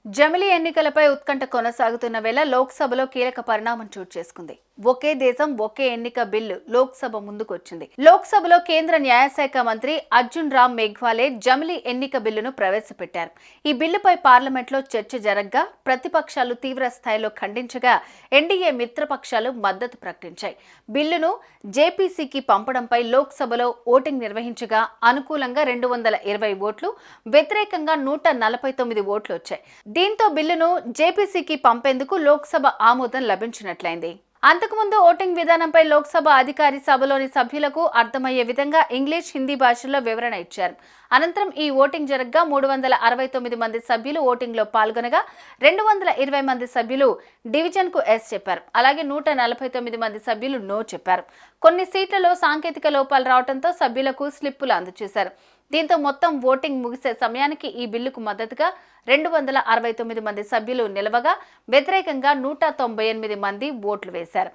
జమిలీ ఎన్నికలపై ఉత్కంఠ కొనసాగుతున్న వేళ లోక్సభలో కీలక పరిణామం చోటు చేసుకుంది. ఒకే దేశం ఒకే ఎన్నిక బిల్లు లోక్సభ ముందుకొచ్చింది. లోక్సభలో కేంద్ర న్యాయశాఖ మంత్రి అర్జున్ రామ్ మేఘ్వాలే జమిలీ ఎన్నిక బిల్లును ప్రవేశపెట్టారు. ఈ బిల్లుపై పార్లమెంట్లో చర్చ జరగ్గా ప్రతిపక్షాలు తీవ్ర స్థాయిలో ఖండించగా ఎన్డీఏ మిత్రపక్షాలు మద్దతు ప్రకటించాయి. బిల్లును జేపీసీకి పంపడంపై లోక్సభలో ఓటింగ్ నిర్వహించగా అనుకూలంగా 220 ఓట్లు, వ్యతిరేకంగా 149 ఓట్లు వచ్చాయి. దీంతో బిల్లును జేపీసీకి పంపేందుకు లోక్సభ ఆమోదం లభించినట్లయింది. అంతకుముందు ఓటింగ్ విధానంపై లోక్సభ అధికారి సభలోని సభ్యులకు అర్థమయ్యే విధంగా ఇంగ్లీష్, హిందీ భాషల్లో వివరణ ఇచ్చారు. అనంతరం ఈ ఓటింగ్ జరగ్గా 369 మంది సభ్యులు ఓటింగ్లో పాల్గొనగా 220 మంది సభ్యులు డివిజన్కు ఎస్ చెప్పారు. అలాగే 149 మంది సభ్యులు నో చెప్పారు. కొన్ని సీట్లలో సాంకేతిక లోపాలు రావడంతో సభ్యులకు స్లిప్పులు అందజేశారు. దీంతో మొత్తం ఓటింగ్ ముగిసే సమయానికి ఈ బిల్లుకు మద్దతుగా 269 మంది సభ్యులు నిలవగా వ్యతిరేకంగా 198 మంది ఓట్లు వేశారు.